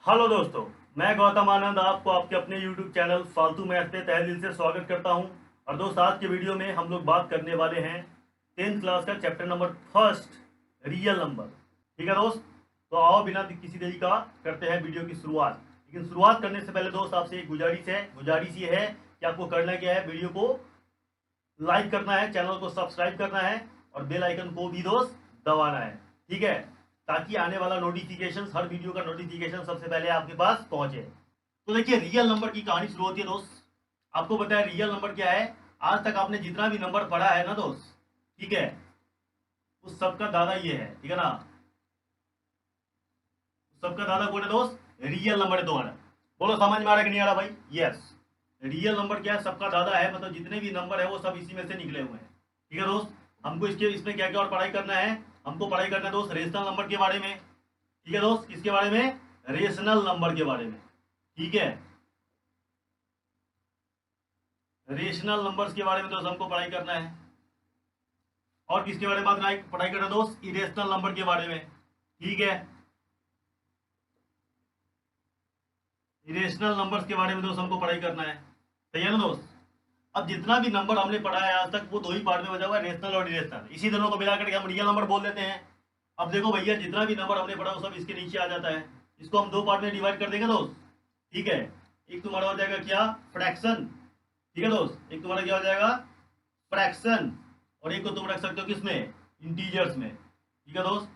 Hello दोस्तों, मैं गौतम आनंद आपको आपके अपने YouTube चैनल फालतू मैथ पे तहे दिल से स्वागत करता हूं। और दोस्त, आज के वीडियो में हम लोग बात करने वाले हैं 10th क्लास का chapter number first, real number. ठीक है दोस्त, तो आओ बिना किसी देरी का करते हैं वीडियो की शुरुआत। लेकिन शुरुआत करने से पहले दोस्त आपसे एक गुजारिश ये है कि आपको करना क्या है, वीडियो को लाइक करना है, चैनल को सब्सक्राइब करना है और बेल आइकन को भी दोस्त दबाना है। ठीक है, ताकि आने वाला नोटिफिकेशन, हर वीडियो का नोटिफिकेशन सबसे पहले आपके पास पहुंचे। तो देखिए, रियल नंबर की कहानी शुरू होती है दोस्त। आपको पता है रियल नंबर क्या है? आज तक आपने जितना भी नंबर पढ़ा है ना दोस्त, ठीक है, उस सबका दादा ये है, ठीक है ना। सबका दादा कौन है दोस्त? रियल नंबर है तुम्हारा। बोलो, समझ में आ रहा है कि नहीं आ रहा भाई? यस, रियल नंबर क्या है? सबका दादा है, मतलब जितने भी नंबर है वो सब इसी में से निकले हुए हैं। ठीक है दोस्त, हमको इसके इसमें क्या क्या और पढ़ाई करना है? हमको पढ़ाई करना है दोस्त रेशनल नंबर के बारे में। ठीक है दोस्त, किसके बारे में? रेशनल नंबर के बारे में। ठीक है, रेशनल नंबर्स के बारे में दोस्त हमको पढ़ाई करना है। और किसके बारे में पढ़ाई करना है दोस्त? इरेशनल नंबर के बारे में। ठीक है, इरेशनल नंबर्स के बारे में दोस्त हमको पढ़ाई करना है। सही है ना दोस्त? अब जितना भी नंबर हमने पढ़ा है आज तक वो दो ही पार्ट में बचा हुआ है, रेशनल और इरेशनल। इसी दोनों को मिलाकर के हम रियल नंबर बोल देते हैं। अब देखो भैया, जितना भी नंबर हमने पढ़ा वो सब इसके नीचे आ जाता है। इसको हम दो पार्ट में डिवाइड कर देंगे दोस्त। ठीक है, एक तुम्हारा हो जाएगा क्या? फ्रैक्शन। ठीक है दोस्त, एक तुम्हारा क्या हो जाएगा? फ्रैक्शन। और एक को तुम रख सकते हो किसमें? इंटीजर्स में। ठीक है दोस्त,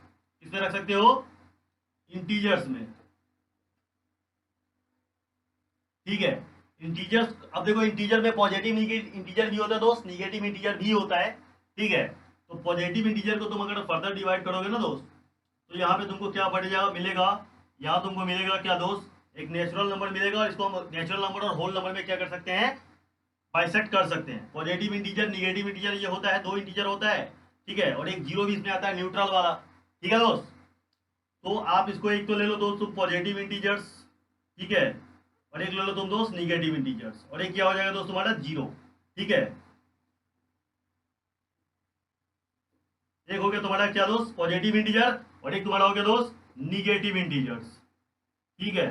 किसमें रख सकते हो? इंटीजर्स में। ठीक है, इंटीजर्स। अब देखो, इंटीजर में पॉजिटिव इंटीजर भी होता है दोस्त, निगेटिव इंटीजर भी होता है। ठीक है, तो पॉजिटिव इंटीजर को तुम अगर फर्दर डिवाइड करोगे ना दोस्त, तो यहाँ पे तुमको क्या बढ़ेगा, मिलेगा? यहाँ तुमको मिलेगा क्या दोस्त? एक नेचुरल नंबर मिलेगा, और इसको हम नेचुरल नंबर और होल नंबर में क्या कर सकते हैं? बाइसेक्ट कर सकते हैं। पॉजिटिव इंटीजर, निगेटिव इंटीजर ये होता है, दो इंटीजर होता है। ठीक है, और एक जीरो भी इसमें आता है, न्यूट्रल वाला। ठीक है दोस्त, तो आप इसको एक तो ले लो दोस्त तुम पॉजिटिव इंटीजर्स। ठीक है, और एक ले लो तुम दोस्त निगेटिव इंटीजर्स, और एक क्या हो जाएगा दोस्त तुम्हारा? जीरो। ठीक है, एक हो गया तुम्हारा क्या दोस्त? Positive integer. और एक तुम्हारा हो गया दोस्त निगेटिव इंटीजर्स। ठीक है,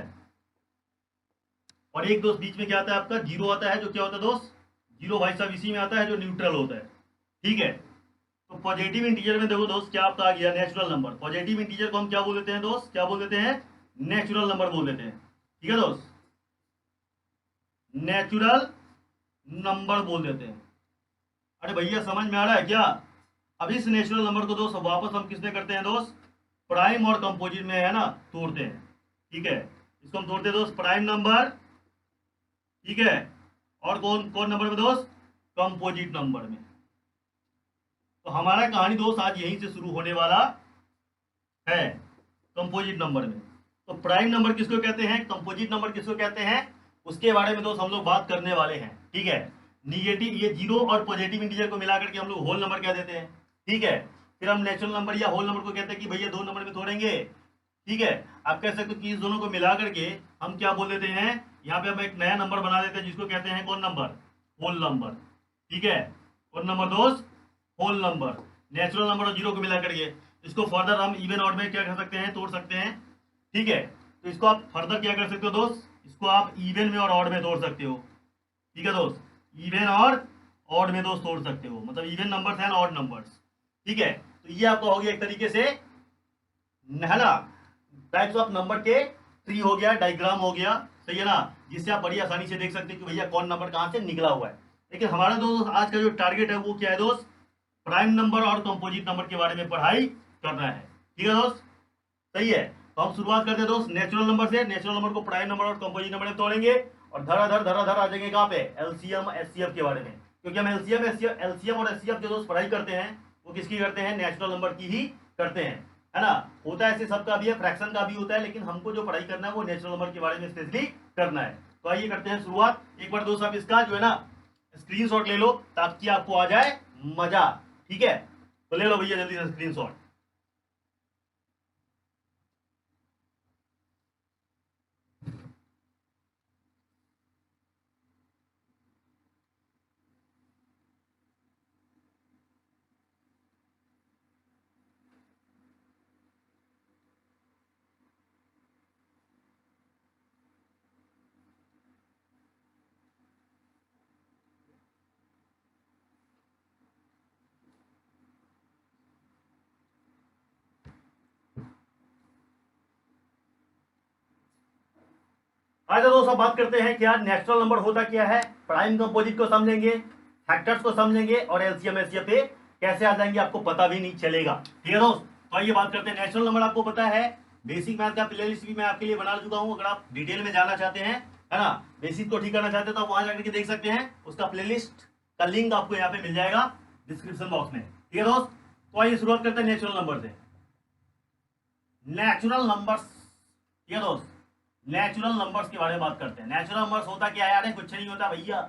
और एक दोस्त बीच में क्या आता है आपका? जीरो आता है, जो क्या होता है दोस्त? जीरो भाई साहब इसी में आता है, जो न्यूट्रल होता है। ठीक है, तो पॉजिटिव इंटीजर में देखो दोस्त क्या आपका आ गया? Natural number. पॉजिटिव इंटीजर को हम क्या बोल देते हैं दोस्त? क्या बोल देते हैं? नेचुरल नंबर बोल देते हैं। ठीक है दोस्त, नेचुरल नंबर बोल देते हैं। अरे भैया, समझ में आ रहा है क्या? अब इस नेचुरल नंबर को दोस्त वापस हम किसमें करते हैं दोस्त? प्राइम और कंपोजिट में, है ना, तोड़ते हैं। ठीक है, इसको हम तोड़ते हैं दोस्त प्राइम नंबर। ठीक है, और कौन कौन नंबर में दोस्त? कंपोजिट नंबर में। तो हमारा कहानी दोस्त आज यहीं से शुरू होने वाला है, कंपोजिट नंबर में। तो प्राइम नंबर किसको कहते हैं, कंपोजिट नंबर किसको कहते हैं, उसके बारे में दोस्त हम लोग बात करने वाले हैं। ठीक है, निगेटिव, ये जीरो और पॉजिटिव इंटीजर को मिला करके हम लोग होल नंबर कह देते हैं। ठीक है, फिर हम नेचुरल नंबर या होल नंबर को कहते हैं कि भैया दो नंबर में तोड़ेंगे। ठीक है, आप कह सकते हो कि इस दोनों को मिला करके हम क्या बोल देते हैं? यहाँ पे हम एक नया नंबर बना देते हैं, जिसको कहते हैं कौन नंबर? Whole number. ठीक है, कौन नंबर दोस्त? Whole number. नेचुरल नंबर और जीरो को मिला करके इसको फर्दर हम इवन ऑड में क्या कर सकते हैं? तोड़ सकते हैं। ठीक है, तो इसको आप फर्दर क्या कर सकते हो दोस्त? इसको आप इवन में और ऑड में तोड़ सकते हो। ठीक है दोस्त, इवन और ऑड में दोस्त तोड़ सकते हो, मतलब even numbers and odd numbers. ठीक है, तो ये आपका हो गया एक तरीके से, है ना, टाइप्स ऑफ नंबर के ट्री हो गया, डायग्राम हो गया। सही है ना, जिससे आप बड़ी आसानी से देख सकते हैं कि भैया कौन नंबर कहाँ से निकला हुआ है। लेकिन हमारा दोस्त आज का जो टारगेट है वो क्या है दोस्त? प्राइम नंबर और कंपोजिट नंबर के बारे में पढ़ाई करना है। ठीक है दोस्त, सही है। तो हम शुरुआत करते हैं दोस्त नेचुरल नंबर से। नेचुरल नंबर को प्राइम नंबर और कंपोजिट नंबर में तोड़ेंगे, और धराधर आ जाएंगे कहाँ पे? एलसीएम एचसीएफ के बारे में। क्योंकि हम एलसीएम और एचसीएफ जो दोस्त पढ़ाई करते हैं वो किसकी करते हैं? नेचुरल नंबर की ही करते हैं, है ना। होता है ऐसे सबका भी है, फ्रैक्शन का भी होता है, लेकिन हमको जो पढ़ाई करना है वो नेचुरल नंबर के बारे में स्पेशली करना है। तो आइए करते हैं शुरुआत। एक बार दोस्त आप इसका जो है ना स्क्रीनशॉट ले लो, ताकि आपको आ जाए मजा। ठीक है, तो ले लो भैया जल्दी से स्क्रीनशॉट। अच्छा दोस्तों, अब बात करते हैं क्या नेचुरल नंबर होता क्या है। प्राइम कंपोजिट को समझेंगे, फैक्टर्स को समझेंगे और एलसीएम एचसीएफ पे कैसे आ जाएंगे आपको पता भी नहीं चलेगा। ठीक है दोस्त, तो आइए बात करते हैं। नेचुरल नंबर आपको पता है, बेसिक मैथ का प्लेलिस्ट भी मैं आपके लिए बना चुका हूँ। अगर आप डिटेल में जाना चाहते हैं, है ना, बेसिक को ठीक करना चाहते हैं, तो आप वहां जाकर के देख सकते हैं। उसका प्लेलिस्ट का लिंक आपको यहाँ पे मिल जाएगा डिस्क्रिप्शन बॉक्स में। ठीक है दोस्त, तो आइए शुरुआत करते हैं नेचुरल नंबर से। नेचुरल नंबर्स, ठीक है दोस्त, नेचुरल नंबर्स के बारे में बात करते हैं। नेचुरल नंबर्स होता क्या है यार, कुछ नहीं होता भैया।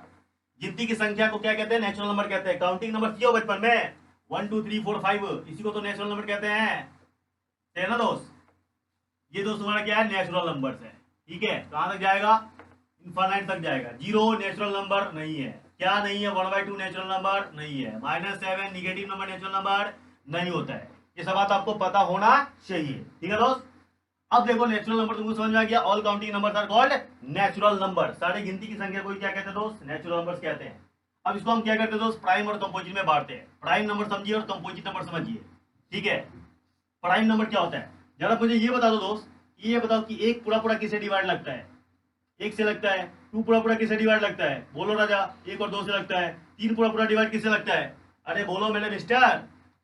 गिनती की संख्या को क्या कहते हैं, नेचुरल नंबर कहते हैं। काउंटिंग नंबर किया बचपन में 1 2 3 4 5, इसी को तो नेचुरल नंबर कहते हैं, है ना दोस्त। ये दोस्त हमारा क्या है, नेचुरल नंबर्स है। ठीक है, कहां तक जाएगा, इनफाइनाइट तक जाएगा। 0 नेचुरल नंबर नहीं है, क्या नहीं है, 1/2 नेचुरल नंबर नहीं है, -7 निगेटिव नंबर नेचुरल नंबर नहीं होता है। ये सब बात आपको पता होना चाहिए। ठीक है दोस्त, अब देखो नेचुरल नंबर तुमको समझ में आ गया। All counting numbers are called natural number. सारे गिनती की संख्या को क्या कहते हैं दोस्त, नेचुरल नंबर्स कहते हैं। अब इसको हम क्या करते हैं दोस्त, प्राइम और कंपोजिट में बांटते हैं। प्राइम नंबर समझिए और कंपोजिट नंबर समझिए। ठीक है, प्राइम नंबर क्या होता है, जरा मुझे ये बता दो दोस्त, ये बताओ कि एक पूरा पूरा किससे डिवाइड लगता है, एक से लगता है। 2 पूरा पूरा किससे डिवाइड लगता है, बोलो राजा, 1 और 2 से लगता है। 3 पूरा पूरा डिवाइड किससे लगता है, अरे बोलो मेरे मिस्टर,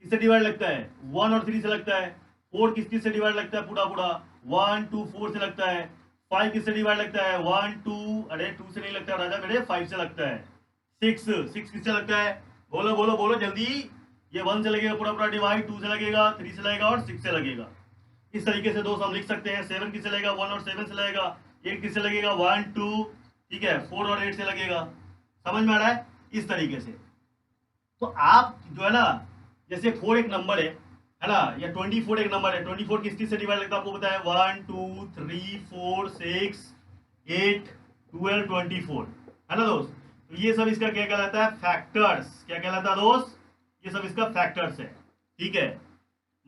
किससे डिवाइड लगता है, 1 और 3 से लगता है। 4 किससे डिवाइड लगता है, पूरा पूरा 1 2 4 से लगता है। 5 किससे डिवाइड लगता है, 1 2, अरे 2 से नहीं लगता राजा मेरे, 5 से लगता है। 6 किससे लगता है, बोलो बोलो बोलो जल्दी। ये 1 से लगेगा पूरा पूरा डिवाइड, 2 से लगेगा, 3 से लगेगा और 6 से लगेगा। इस तरीके से दोस्त हम लिख सकते हैं। 7 किससे लगेगा, 1 और 7 से लगेगा। 8 किससे लगेगा, 1 2, ठीक है, 4 और 8 से लगेगा। समझ में आ रहा है, इस तरीके से। तो आप जो है ना, जैसे 4 एक नंबर है ना, या 24 एक नंबर है। 24 किस से डिवाइड लगता है आपको बताया, 1 2 3 4 6 8 12 24, है ना दोस्त। तो ये सब इसका क्या कहलाता है, फैक्टर्स। क्या कहलाता है दोस्त, ये सब इसका फैक्टर्स है। ठीक है,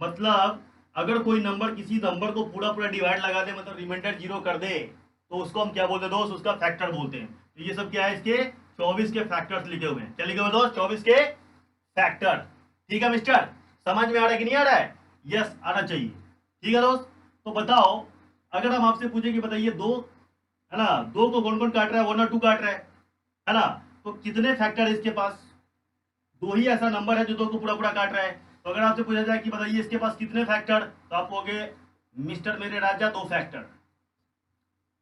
मतलब अगर कोई नंबर किसी नंबर को पूरा पूरा डिवाइड लगा दे, मतलब रिमाइंडर 0 कर दे, तो उसको हम क्या बोलते हैं दोस्त, उसका फैक्टर बोलते हैं। तो ये सब क्या है, इसके 24 के फैक्टर्स लिखे हुए हैं। क्या लिखे हुए दोस्त, 24 के फैक्टर। ठीक है मिस्टर, समझ में आ रहा है कि नहीं आ रहा है, यस आना चाहिए। ठीक है दोस्त, तो बताओ, अगर हम आपसे पूछे कि बताइए 2, है ना, 2 को कौन कौन काट रहा है, 1 और 2 काट रहा है ना, तो कितने फैक्टर है इसके पास, 2 ही ऐसा नंबर है जो 2 को पूरा पूरा काट रहा है। तो अगर आपसे पूछा जाए कि बताइए इसके पास कितने फैक्टर, तो आप कहोगे मिस्टर मेरे राजा 2 फैक्टर।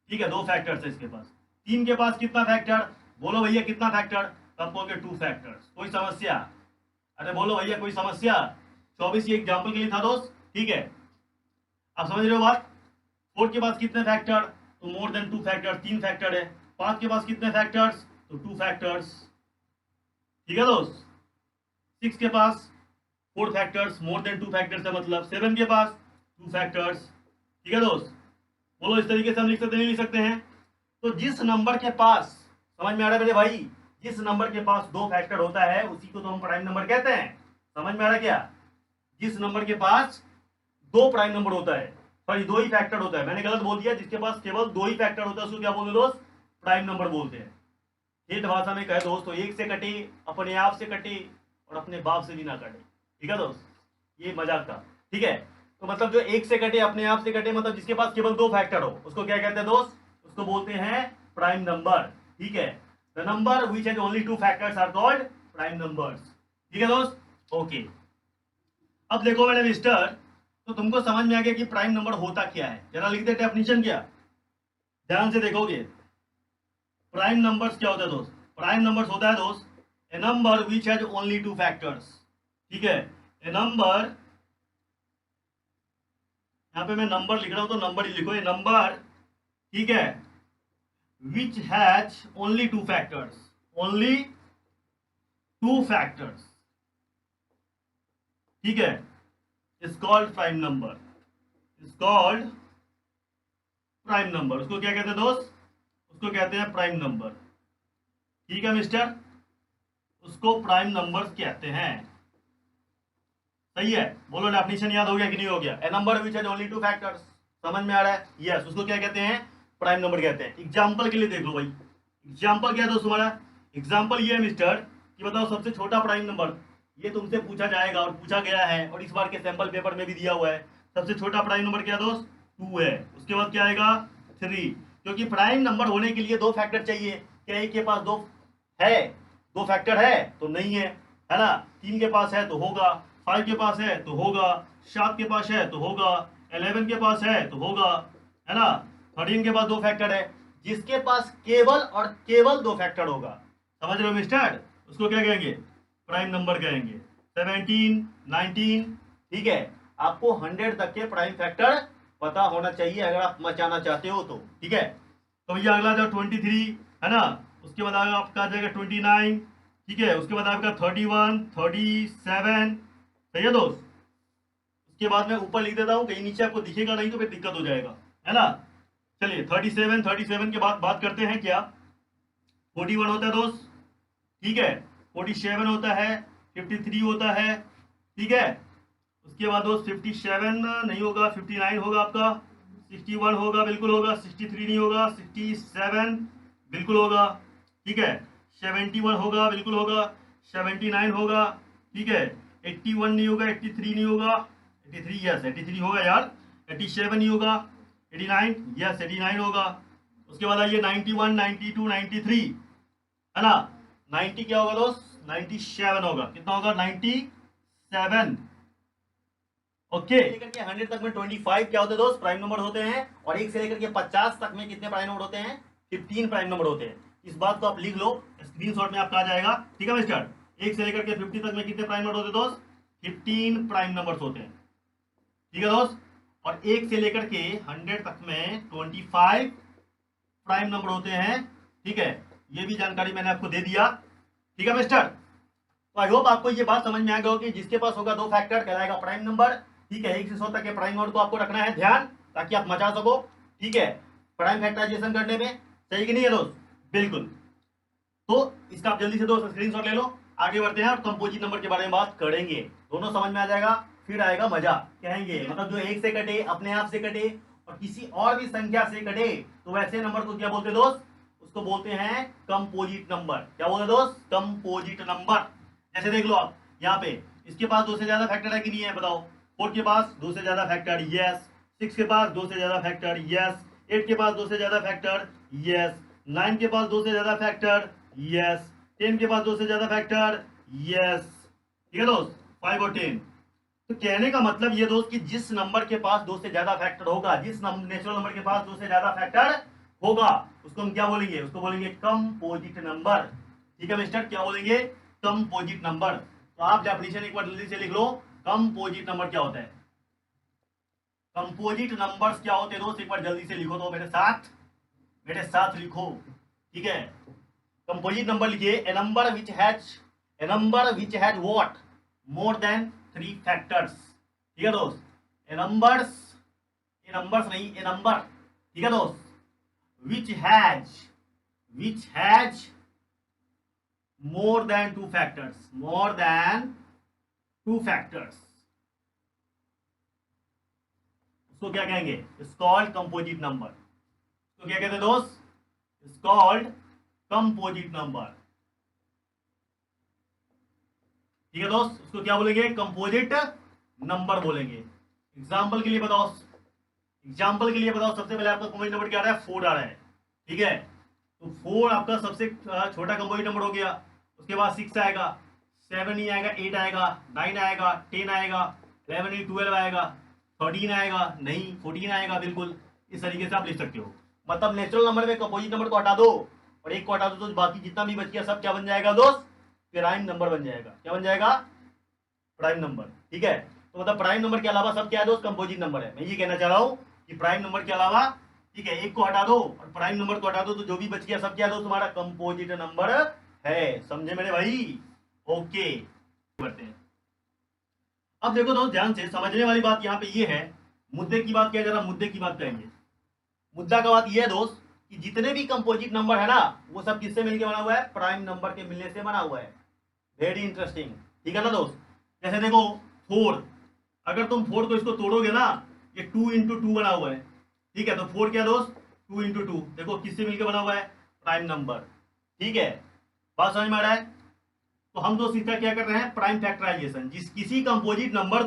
ठीक है, 2 फैक्टर्स है इसके पास। 3 के पास कितना फैक्टर, बोलो भैया कितना फैक्टर, तो आप कहोगे 2 फैक्टर्स। कोई समस्या, अरे बोलो भैया कोई समस्या। 24 ये एग्जाम्पल के लिए था दोस्त। ठीक है, आप समझ रहे हो बात। 4 के पास कितने फैक्टर, तो मोर देन 2 फैक्टर, 3 फैक्टर है। 5 के पास कितने फैक्टर्स, तो 2 फैक्टर्स। ठीक है दोस्त, 6 के पास 4 फैक्टर्स, मोर देन 2 फैक्टर्स है, मतलब 7 के पास 2 फैक्टर्स। ठीक है दोस्त, बोलो इस तरीके से हम लिख सकते नहीं लिख सकते हैं। तो जिस नंबर के पास, समझ में आ रहा है मेरे भाई, जिस नंबर के पास 2 फैक्टर होता है उसी को तो हम प्राइम नंबर कहते हैं। समझ में आ रहा है क्या, जिस नंबर के पास 2 प्राइम नंबर होता है, सॉरी 2 ही फैक्टर होता है, मैंने गलत बोल दिया, जिसके पास केवल 2 ही फैक्टर होता है उसको क्या बोलते हैं दोस्त, प्राइम नंबर बोलते हैं। ठेठ भाषा में कहे दोस्त, तो 1 से कटे, अपने आप से कटे और अपने बाप से भी ना कटे। ठीक है दोस्त, ये मजाक था। ठीक है, तो मतलब जो 1 से कटे, अपने आप से कटे, मतलब जिसके पास केवल 2 फैक्टर हो, उसको क्या कहते हैं दोस्त, उसको बोलते हैं प्राइम नंबर। ठीक है, the number which has only 2 factors are called prime numbers. ठीक है दोस्त, ओके। अब देखो मेरे मिस्टर, तो तुमको समझ में आ गया कि प्राइम नंबर होता क्या है। जरा लिख दे डेफिनेशन, क्या ध्यान से देखोगे। प्राइम नंबर्स क्या होता है दोस्त, प्राइम नंबर्स होता है दोस्त a number which has only 2 factors. ठीक है, ए नंबर, यहां पे मैं नंबर लिख रहा हूं तो नंबर ही लिखो, ए नंबर, ठीक है, which has only 2 factors, only 2 factors, ठीक है, is called prime number, is called prime number। उसको क्या कहते हैं दोस्त, उसको कहते हैं प्राइम नंबर। ठीक है मिस्टर, उसको प्राइम नंबर्स कहते हैं। सही है, बोलो डेफिनेशन याद हो गया कि नहीं हो गया। A number which has only 2 factors, समझ में आ रहा है, यस, उसको क्या कहते हैं, प्राइम नंबर कहते हैं। एग्जाम्पल के लिए देख लो भाई, एग्जाम्पल क्या है दोस्त तुम्हारा, एग्जाम्पल ये है मिस्टर कि बताओ सबसे छोटा प्राइम नंबर, ये तुमसे पूछा जाएगा और पूछा गया है और इस बार के सैंपल पेपर में भी दिया हुआ है। सबसे छोटा प्राइम नंबर क्या दोस्त, 2 है। उसके बाद क्या आएगा, 3, क्योंकि प्राइम नंबर होने के लिए दो फैक्टर चाहिए। क्या एक के पास दो फैक्टर है तो नहीं है ना। 3 के पास है तो होगा, 5 के पास है तो होगा, 7 के पास है तो होगा, 11 के पास है तो होगा, है ना। 13 के पास दो फैक्टर है। जिसके पास केवल और केवल दो फैक्टर होगा, समझ रहे हो मिस्टर, उसको क्या कहेंगे, प्राइम नंबर कहेंगे। 17, 19, ठीक है। आपको 100 तक के प्राइम फैक्टर पता होना चाहिए अगर आप मचाना चाहते हो तो, ठीक है। तो भैया अगला जो 23 है ना, उसके बाद आपका आ जाएगा 29, ठीक है। उसके बाद आपका 31, 37, सही है दोस्त। उसके बाद मैं ऊपर लिख देता हूँ, कहीं नीचे आपको दिखेगा नहीं तो फिर दिक्कत हो जाएगा, है ना। चलिए 37 के बाद बात करते हैं क्या। 41 होता है दोस्त, ठीक है। 47 होता है, 53 होता है, ठीक है। उसके बाद दोस्त 57 नहीं होगा, 59 होगा आपका, 61 होगा, बिल्कुल होगा, 63 नहीं होगा, 67 बिल्कुल होगा, ठीक है। 71 होगा, बिल्कुल होगा, 79 होगा, ठीक है। 81 नहीं होगा, 83 नहीं होगा, 83 यस 83 होगा यार, 87 नहीं होगा, 89 यस 89 होगा। उसके बाद आइए 91, 92, 93, है ना। 90 क्या होगा दोस्त, 97 होगा, कितना होगा 97, ओके। लेकर के 100 तक में 25 क्या होते हैं दोस्त, प्राइम नंबर होते हैं। और 1 से लेकर के 50 तक में कितने प्राइम नंबर होते हैं, 15 प्राइम नंबर होते हैं। इस बात को आप लिख लो, स्क्रीनशॉट में आपका आ जाएगा, ठीक है मिस्टर। 1 से लेकर के 50 तक में कितने प्राइम नंबर होते हैं दोस्त, 15 प्राइम नंबर्स होते हैं, ठीक है दोस्त। और 1 से लेकर के 100 तक में 25 प्राइम नंबर होते हैं, ठीक है। ये भी जानकारी मैंने आपको दे दिया, ठीक है मिस्टर। तो आई होप आपको ये बात समझ में आ गया कि जिसके पास होगा दो फैक्टर कहलाएगा प्राइम नंबर, ठीक है। 1 से 100 तक के प्राइम नंबर को आपको रखना है ध्यान, ताकि आप मचा सको, ठीक है, प्राइम फैक्टराइजेशन करने में, सही कि नहीं है दोस्त, बिल्कुल। तो इसका आप जल्दी से दोस्त स्क्रीनशॉट ले लो, आगे बढ़ते हैं और कंपोजिट नंबर के बारे में बात करेंगे। दोनों समझ में आ जाएगा, फिर आएगा मजा, कहेंगे मतलब जो 1 से कटे, अपने आप से कटे और किसी और भी संख्या से कटे, तो वैसे नंबर को क्या बोलते हैं दोस्त, उसको बोलते हैं कंपोजिट नंबर। क्या बोलते हैं दोस्त, कंपोजिट नंबर। जैसे देख लो आप यहाँ पे, इसके पास 2 से ज्यादा फैक्टर है कि नहीं है, बताओ। 4 के पास 2 से ज्यादा फैक्टर, यस। 6 के पास 2 से ज्यादा फैक्टर, यस। 8 के पास 2 से ज्यादा फैक्टर, यस। 9 के पास 2 से ज्यादा फैक्टर, यस। 10 के पास 2 से ज्यादा फैक्टर, यस, ठीक है दोस्त, 5 और 10। तो कहने का मतलब ये दोस्त कि जिस नंबर के पास 2 से ज्यादा फैक्टर होगा, जिस नेचुरल नंबर के पास 2 से ज्यादा फैक्टर होगा, उसको हम क्या बोलेंगे, उसको बोलेंगे कंपोजिट नंबर, ठीक है मिस्टर। क्या बोलेंगे, कंपोजिट नंबर। तो आप डेफिनेशन एक बार जल्दी से लिख लो, कंपोजिट नंबर क्या होता है, कंपोजिट नंबर्स क्या होते हैं दोस्त, एक बार जल्दी से लिखो तो मेरे साथ लिखो, ठीक है। कंपोजिट नंबर लिखिए, a number which has what, more than 3 factors, ठीक है दोस्त। ए नंबर, ठीक है दोस्त, which has more than 2 factors, उसको क्या कहेंगे, इट्स कॉल्ड कंपोजिट नंबर। तो क्या कहते हैं दोस्त, इट्स कॉल्ड कंपोजिट नंबर, ठीक है दोस्त। उसको क्या बोलेंगे, कंपोजिट नंबर बोलेंगे। एग्जाम्पल के लिए बताओ, सबसे पहले आपका कंपोजिट नंबर क्या आ रहा है, 4 आ रहा है, ठीक है। तो 4 आपका सबसे छोटा कंपोजिट नंबर हो गया। उसके बाद 6 आएगा, 7 नहीं आएगा, 8 आएगा, 9 आएगा, 10 आएगा, 11 नहीं 12 आएगा, 13 आएगा नहीं, 14 आएगा, बिल्कुल इस तरीके से आप लिख सकते हो। मतलब नेचुरल नंबर में कंपोजिट नंबर को हटा दो और एक को हटा दो तो बाकी जितना भी बच गया सब क्या बन जाएगा दोस्त, प्राइम नंबर बन जाएगा। क्या बन जाएगा, प्राइम नंबर, ठीक है। तो मतलब प्राइम नंबर के अलावा सब क्या है दोस्त, कंपोजिट नंबर है। मैं ये कहना चाह रहा हूँ कि प्राइम नंबर के अलावा, ठीक है, एक को हटा दो और प्राइम नंबर को हटा दो तो जो भी बच गया सब क्या दो, तुम्हारा कंपोजिट नंबर है। समझे मेरे भाई, ओके। करते हैं अब देखो दोस्त, ध्यान से समझने वाली बात यहाँ पे ये है, मुद्दे की बात क्या है, जरा मुद्दे की बात करेंगे। मुद्दा का बात ये है दोस्त कि जितने भी कंपोजिट नंबर है ना, वो सब किससे मिलकर बना हुआ है, प्राइम नंबर के मिलने से बना हुआ है। वेरी इंटरेस्टिंग, ठीक है ना दोस्त। जैसे देखो 4, अगर तुम 4 को इसको तोड़ोगे ना, ये 2 × 2 बना हुआ है, ठीक है। तो 4 क्या दोस्त, 2 × 2, देखो किससे मिलकर बना हुआ है, प्राइम नंबर, ठीक है। बात समझ में आ रहा है। तो हम दोस्त इसका क्या कर रहे हैं, प्राइम फैक्टराइजेशन। किसी कंपोजिट नंबर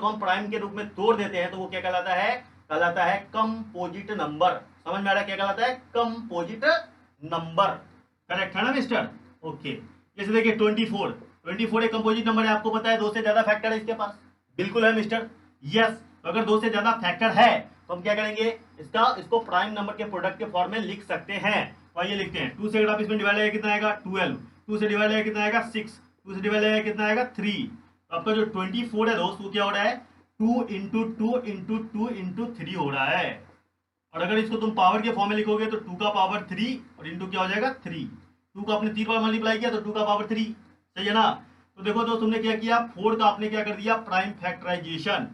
को हम प्राइम के रूप में तोड़ देते हैं तो वो क्या कहलाता है, कहलाता है कंपोजिट नंबर। समझ में आ रहा है क्या कहलाता है? Composite number. करेक्ट है ना मिस्टर? ओके। जैसे देखिए 24 एक कंपोजिट नंबर है, आपको पता है 2 से ज्यादा फैक्टर है इसके पास। बिल्कुल है मिस्टर, यस। तो अगर 2 से ज्यादा फैक्टर है तो हम क्या करेंगे, इसको प्राइम नंबर के प्रोडक्ट के फॉर्म में लिख सकते हैं। तो आइए लिखते हैं। 2 से अगर आप इसमें डिवाइड आएगा कितना आएगा 12, 2 से डिवाइड आएगा कितना आएगा 6, 2 से डिवाइड आएगा कितना आएगा 3। तो आपका जो 24 है दोस्त वो क्या हो रहा है 2 इंटू 2 इंटू 2 इंटू 3 हो रहा है। और अगर इसको तुम पावर के फॉर्म में लिखोगे तो 2 का पावर 3 और इंटू क्या हो जाएगा 3। 2 का आपने 3 बार मल्टीप्लाई किया तो 2 का पावर 3, सही है ना? तो देखो दोस्त तुमने क्या किया, 4 का आपने क्या कर दिया प्राइम फैक्टराइजेशन।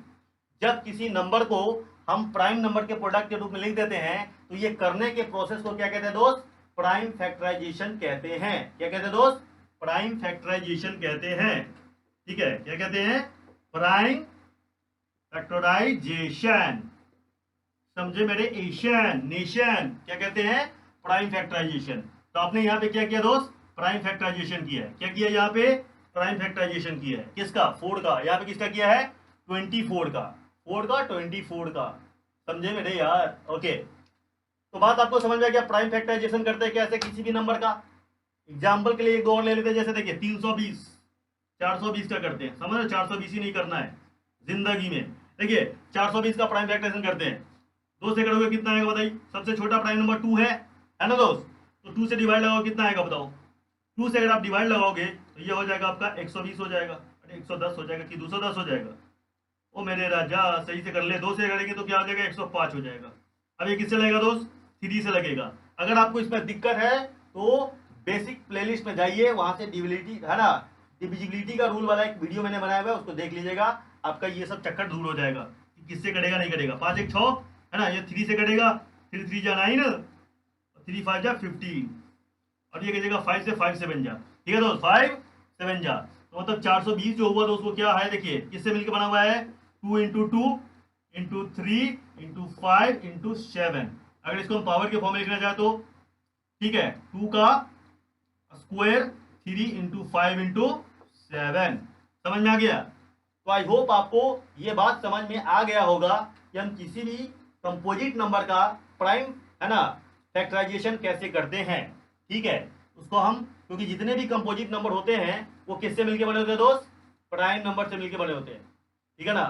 जब किसी नंबर को हम प्राइम नंबर के प्रोडक्ट के रूप में लिख देते हैं तो ये करने के प्रोसेस को क्या कहते हैं दोस्त? प्राइम फैक्टराइजेशन कहते हैं। क्या कहते हैं दोस्त? प्राइम फैक्टराइजेशन कहते हैं। ठीक है, क्या कहते हैं? Prime factorization. समझे मेरे एशियन नेशन, क्या कहते हैं? Prime factorization. तो आपने यहाँ पे क्या किया दोस्त? प्राइम फैक्टराइजेशन किया है। क्या किया यहाँ पे? प्राइम फैक्टराइजेशन किया है। किसका? 4 का। यहाँ पे किसका किया है? 24 का। 4 का 24 का। समझे मेरे यार? ओके। तो बात आपको समझ में गया प्राइम फैक्टराइजेशन करते हैं कैसे किसी भी नंबर का। एग्जाम्पल के लिए एक दो और ले लेते हैं। जैसे देखिए 320 420 का करते हैं। समझ लो 420 ही नहीं करना है जिंदगी में। देखिए 420 का प्राइम फैक्टराइजेशन करते हैं। 2 से करोगे कितना आएगा बताइए? सबसे छोटा प्राइम नंबर 2 है ना दोस्त? तो 2 से डिवाइड लगाओ कितना आएगा बताओ? 2 से अगर आप डिवाइड लगाओगे तो ये हो जाएगा आपका 120 हो जाएगा। अरे 110 हो जाएगा कि 210 हो जाएगा? ओ मेरे राजा सही से कर ले। 2 से करेंगे तो क्या हो जाएगा 105 हो जाएगा। अब ये किससे लगेगा दोस्त? 3 से लगेगा। अगर आपको इसमें दिक्कत है तो बेसिक प्लेलिस्ट में जाइए, वहां से डिविजिबिलिटी है ना, डिविजिबिलिटी का रूल वाला एक वीडियो मैंने बनाया हुआ है, उसको देख लीजिएगा। आपका ये सब चक्कर दूर हो जाएगा कि किससे कटेगा नहीं कटेगा। 5 1 6 है ना, ये 3 से कटेगा। 3 3 जा 9, 3 5 जा 15 और ये कटेगा 5 से 5 7 जा। ठीक है दोस्त, 5 7 जा। तो मतलब 420 जो हुआ दोस्त वो क्या है देखिए किससे मिलकर बना हुआ है? 2 इंटू 2 इंटू 3 इंटू 5 इंटू 7। अगर इसको हम पावर के फॉर्म में लिखना चाहे तो ठीक है 2 का स्क्वायर 3 इंटू 5 इंटू 7। समझ में आ गया? तो आई होप आपको ये बात समझ में आ गया होगा कि हम किसी भी कंपोजिट नंबर का प्राइम है ना फैक्टराइजेशन कैसे करते हैं। ठीक है, उसको हम क्योंकि जितने भी कंपोजिट नंबर होते हैं वो किससे मिलके बने होते हैं दोस्त? प्राइम नंबर से मिलके बने होते हैं। ठीक है ना?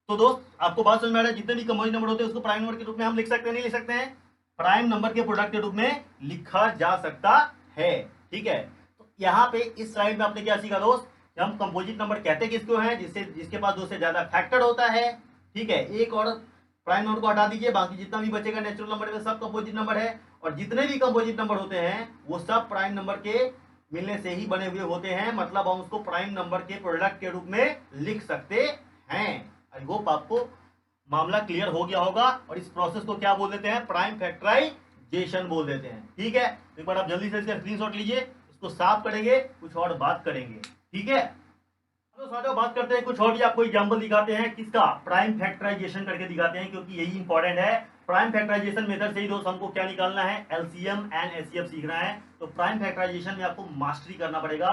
तो दोस्त आपको बात समझ में आ रहा है? जितने भी कंपोजिट नंबर होते हैं उसको प्राइम नंबर के रूप में हम लिख सकते हैं नहीं लिख सकते हैं? प्राइम नंबर के प्रोडक्ट के रूप में लिखा जा सकता है। ठीक है, तो यहाँ पे इस स्लाइड में आपने क्या सीखा दोस्त? हम कंपोजिट नंबर कहते किसको हैं? जिसके पास 2 से ज्यादा फैक्टर होता है। ठीक है, एक और प्राइम नंबर को हटा दीजिए, बाकी जितना भी बचेगा नेचुरल नंबर में सब कंपोजिट नंबर है। और जितने भी कंपोजिट नंबर होते हैं वो सब प्राइम नंबर के मिलने से ही बने हुए होते हैं। मतलब हम उसको प्राइम नंबर के प्रोडक्ट के रूप में लिख सकते हैं। आई होप आपको मामला क्लियर हो गया होगा। और इस प्रोसेस को क्या बोल देते हैं? प्राइम फैक्टराइजेशन बोल देते हैं। ठीक है, एक बार आप जल्दी से इसका स्क्रीनशॉट लीजिए, इसको साफ करेंगे, कुछ और बात करेंगे। ठीक है, तो साथियों बात करते हैं कुछ और भी। आपको एग्जांपल दिखाते हैं किसका? प्राइम फैक्टराइजेशन करके दिखाते हैं, क्योंकि यही इंपॉर्टेंट है। प्राइम फैक्टराइजेशन मेथड से ही दोस्त हमको क्या निकालना है? एलसीएम एंड एचसीएफ सीखना है। तो प्राइम फैक्टराइजेशन में आपको मास्टरी करना पड़ेगा,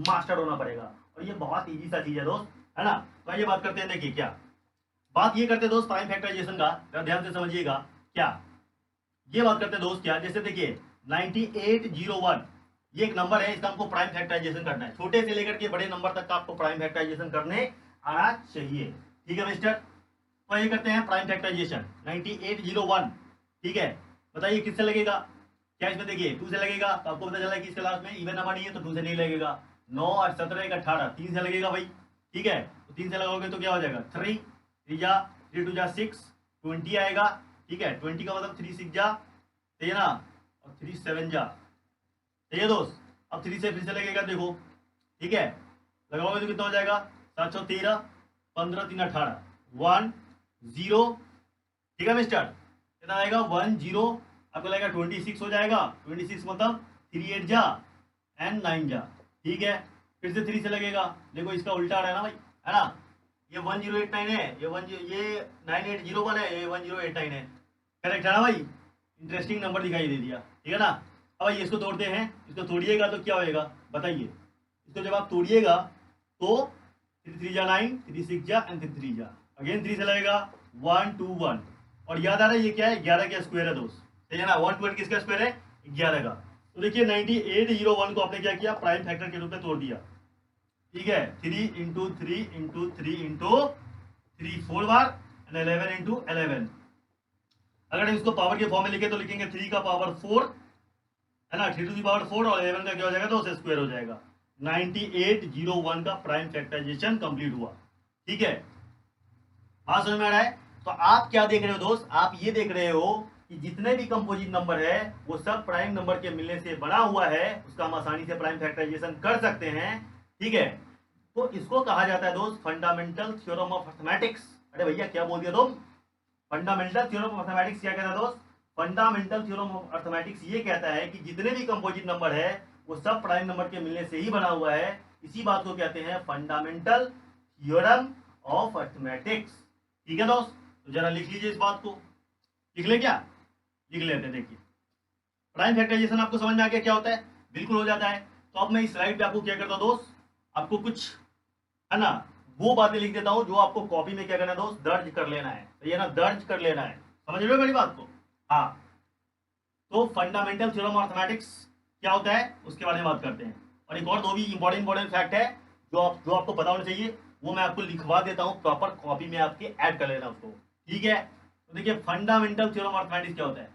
मास्टर होना पड़ेगा। और ये बहुत ईजी सा चीज है दोस्त, है ना? तो ये बात करते हैं। देखिए क्या बात ये करते हैं दोस्त प्राइम फैक्टराइजेशन का, ध्यान से समझिएगा। क्या ये बात करते हैं दोस्त? क्या जैसे देखिए 9801 ये एक नंबर है, इसका हमको प्राइम फैक्टराइजेशन करना है। छोटे से लेकर के बड़े नंबर तक का आपको प्राइम फैक्टराइजेशन करने आना चाहिए। ठीक है मिस्टर? तो ये करते हैं प्राइम फैक्टराइजेशन 9801। ठीक है, बताइए किससे लगेगा? क्या इसमें देखिए 2 से लगेगा, तो आपको पता चला कि इसके लास्ट में इवन नंबर नहीं है तो 2 से नहीं लगेगा। 9 और 17 एक 18 3 से लगेगा भाई। ठीक है, तो 3 से लगाओगे तो क्या हो जाएगा? 3 3 जा 3 2 जा 6 20 आएगा। ठीक है, 20 का मतलब 3 6 जा, सही है ना? और 3 7 जा, सही है दोस्त? अब 3 से फिर से लगेगा, देखो। ठीक है, लगाओगे तो कितना हो जाएगा? 713 15 3 18 1 0। ठीक है मिस्टर? कितना आएगा? 1 0। आपको लगेगा 26 हो जाएगा। 26 मतलब 3 8 जा एंड 9 जा। ठीक है, फिर से 3 से लगेगा, देखो इसका उल्टा आ रहा है ना भाई, है ना? ये 1089 है, ये 9801 है, ये 1089 है। करेक्ट है ना भाई? इंटरेस्टिंग नंबर दिखाई दे दिया। ठीक है ना? अब भाई इसको तोड़ते हैं। इसको तोड़िएगा तो क्या होएगा बताइए? इसको जब आप तोड़िएगा तो 3 3 जा 9, 3 6 जा एंड 3 3 जा, अगेन 3 से लगेगा 1 2 1। और याद आ रहा है ये क्या है, 11 का स्क्वायर है दोस्त, सही है ना। 1 2 8 किसका स्क्वायर है, 11 का। तो देखिए 9801 को आपने क्या किया, प्राइम फैक्टर के रूप में तोड़ दिया, ठीक है। 3 into 3 into 3 into 3 4 bar and 11 into 11। अगर हम इसको पावर के फॉर्म में लिखे तो लिखेंगे 3 का पावर 4 है ना, 3 टू दी पावर 4 और 11 का क्या हो जाएगा, तो उसे स्क्वायर हो जाएगा। 9801 का प्राइम फैक्टराइजेशन कंप्लीट हुआ, ठीक है। बात समझ में आ रहा है। तो आप क्या देख रहे हो दोस्त, आप ये देख रहे हो कि जितने भी कंपोजिट नंबर है वो सब प्राइम नंबर के मिलने से बना हुआ है, उसका हम आसानी से प्राइम फैक्टराइजेशन कर सकते हैं, ठीक है। तो इसको कहा जाता है दोस्त फंडामेंटल थ्योरम ऑफ मैथमेटिक्स। अरे भैया क्या बोल दिया तुम, फंडामेंटल थ्योरम ऑफ मैथमेटिक्स क्या कहता है दोस्त, फंडामेंटल थ्योरम ऑफ मैथमेटिक्स ये कहता है कि जितने भी कंपोजिट नंबर है वो सब प्राइम नंबर के मिलने से ही बना हुआ है। इसी बात को कहते हैं फंडामेंटल थ्योरम ऑफ मैथमेटिक्स, ठीक है दोस्त। तो जरा लिख लीजिए इस बात को, लिख ले क्या, लिख लेते हैं। देखिए प्राइम फैक्टराइजेशन आपको समझ में आ गया क्या होता है, बिल्कुल हो जाता है। तो अब मैं इस स्लाइड पे आपको क्या करता हूँ दोस्त, आपको कुछ है ना वो बातें लिख देता हूँ जो आपको कॉपी में क्या करना है दोस्त, दर्ज कर लेना है, तो ये ना दर्ज कर लेना है, समझ रहे हो मेरी बात को। हाँ, तो फंडामेंटल थ्योरम ऑफ मैथमेटिक्स क्या होता है उसके बारे में बात करते हैं। और एक और दो भी इंपॉर्टेंट फैक्ट है जो आपको पता होना चाहिए, वो मैं आपको लिखवा देता हूँ प्रॉपर कॉपी में, आपके ऐड कर लेना उसको, ठीक है। तो देखिए फंडामेंटल थ्योरम ऑफ मैथमेटिक्स क्या होता है,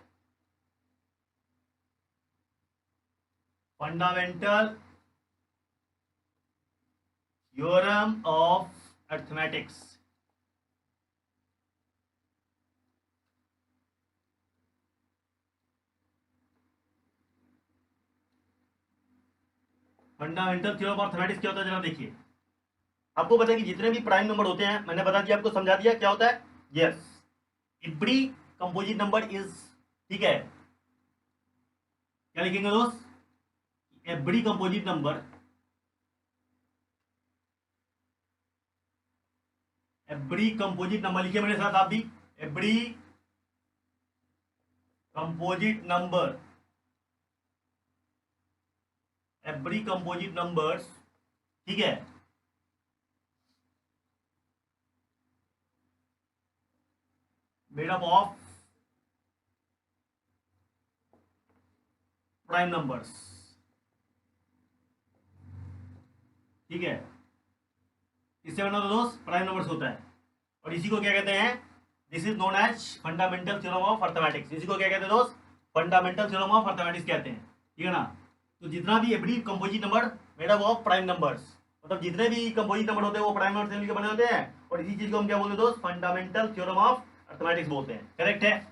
fundamental theorem of arithmetics, fundamental theorem of arithmetics क्या होता है जरा देखिए। आपको पता है कि जितने भी प्राइम नंबर होते हैं, मैंने बता दिया आपको, समझा दिया क्या होता है, yes every composite number is, ठीक है। क्या लिखेंगे दोस्त, every composite number, every composite number लिखिए मेरे साथ आप भी, every composite number, every composite numbers, ठीक है, made up of prime numbers, ठीक है। इससे बना तो दोस्त प्राइम नंबर्स होता है, और इसी को क्या कहते हैं, this is known as fundamental theorem of arithmetics. इसी को क्या कहते हैं दोस्त, फंडामेंटल थ्योरम ऑफ अर्थमेटिक्स कहते हैं, ठीक है ना। तो जितना भी every composite number made up of prime numbers, मतलब जितने भी कंपोजिट नंबर होते हैं वो प्राइम नंबर से मिलकर बने होते हैं, और इसी चीज को हम क्या बोलते हैं दोस्त, फंडामेंटल थ्योरम ऑफ अर्थमेटिक्स बोलते हैं, करेक्ट है।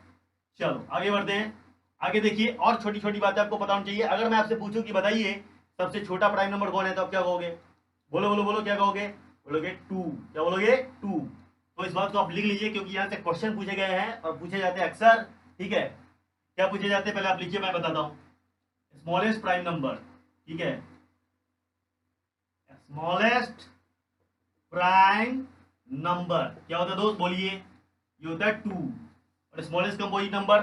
चलो आगे बढ़ते हैं। आगे देखिए और छोटी छोटी बातें आपको पता होनी चाहिए। अगर मैं आपसे पूछूं कि बताइए सबसे छोटा प्राइम नंबर कौन है, तो आप क्या कहोगे, बोलो बोलो बोलो, क्या कहोगे, बोलोगे 2, क्या बोलोगे 2। तो इस बात को आप लिख लीजिए क्योंकि यहाँ से क्वेश्चन पूछे गए हैं और पूछे जाते हैं अक्सर, ठीक है। क्या पूछे जाते हैं पहले आप लिखिए, मैं बताता हूँ। स्मॉलेस्ट प्राइम नंबर, ठीक है, स्मॉलेस्ट प्राइम नंबर क्या होता है दोस्त, बोलिए, ये होता है 2। और स्मॉलेस्ट कंपोजिट नंबर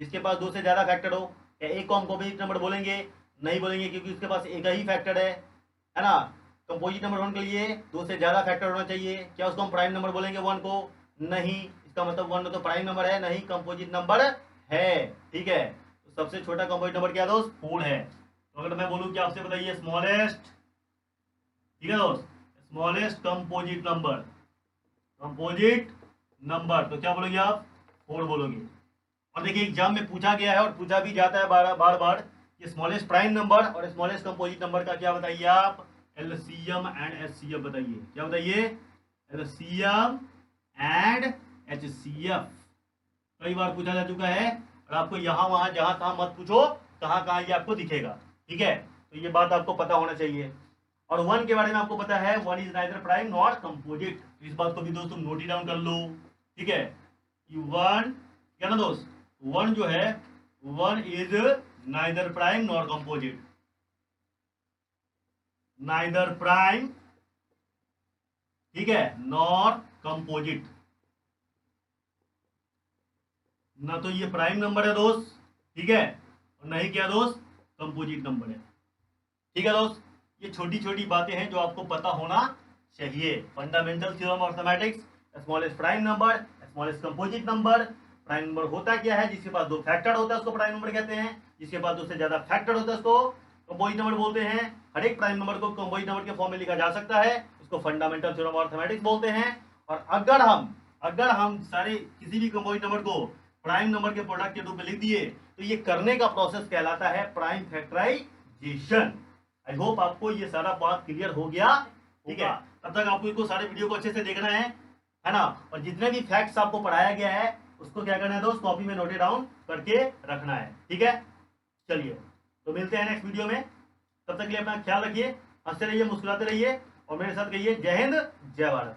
जिसके पास 2 से ज्यादा फैक्टर हो, क्या एक को हम कंपोजिट नंबर बोलेंगे, नहीं बोलेंगे क्योंकि उसके पास एक ही फैक्टर है ना। कंपोजिट नंबर 1 के लिए 2 से ज्यादा फैक्टर होना चाहिए, क्या उसको हम प्राइम नंबर बोलेंगे 1 को, नहीं, इसका मतलब 1 तो प्राइम नंबर है नहीं, कंपोजिट नंबर है, ठीक है। तो सबसे छोटा कंपोजिट नंबर क्या दोस्त, 4 है। तो अगर मैं बोलूं कि आपसे बताइए स्मॉलेस्ट, ठीक है दोस्त, smallest composite number, composite number, तो क्या बोलोगे आप, 4 बोलोगे। और देखिए एग्जाम में पूछा गया है और पूछा भी जाता है बार बार बार कि स्मॉलेस्ट प्राइम नंबर और स्मॉलेस्ट कंपोजिट नंबर का क्या बताइए आप, एलसीएम एंड एचसीएफ बताइए, क्या बताइए, एलसीएम एंड एचसीएफ। कई बार पूछा जा चुका है और आपको यहाँ वहां जहां तहां मत पूछो, कहाँ कहाँ ये आपको दिखेगा, ठीक है। तो ये बात आपको पता होना चाहिए। और 1 के बारे में आपको पता है, 1 is neither prime not composite, इस बात को भी दोस्तों नोट डाउन कर लो, ठीक है। 1 क्या ना दोस्त, 1 जो है 1 is neither prime nor composite, neither prime, ठीक है, नॉर कंपोजिट। ना तो ये प्राइम नंबर है दोस्त, ठीक है, और नहीं क्या दोस्त, कंपोजिट नंबर है, ठीक है दोस्त। ये छोटी छोटी बातें हैं जो आपको पता होना चाहिए। Fundamental theorem of mathematics, smallest prime number, smallest composite number. Prime number होता क्या है? जिसके पास 2 फैक्टर होता है उसको प्राइम नंबर कहते हैं। जिसके पास 2 से ज्यादा फैक्टर होता है उसको कंपोजिट नंबर बोलते हैं। हर एक प्राइम नंबर को कंपोजिट नंबर के फॉर्म में लिखा जा सकता है, उसको फंडामेंटल थ्योरम ऑफ अरिथमेटिक्स बोलते हैं। और अगर हम सारे किसी भी कंपोजिट नंबर को प्राइम नंबर के प्रोडक्ट के रूप में लिख दिए तो ये करने का प्रोसेस कहलाता है प्राइम फैक्टराइजेशन। आई होप आपको ये सारा बात क्लियर हो गया। ठीक है, तब तक आपको इसको सारे वीडियो को अच्छे से देखना है ना। और जितने भी फैक्ट्स आपको पढ़ाया गया है उसको क्या करना है दोस्त, कॉपी में नोट डाउन करके रखना है। ठीक है, चलिए तो मिलते हैं नेक्स्ट वीडियो में। तब तक के लिए अपना ख्याल रखिए, हंसते रहिए, मुस्कुराते रहिए और मेरे साथ कहिए जय हिंद जय भारत।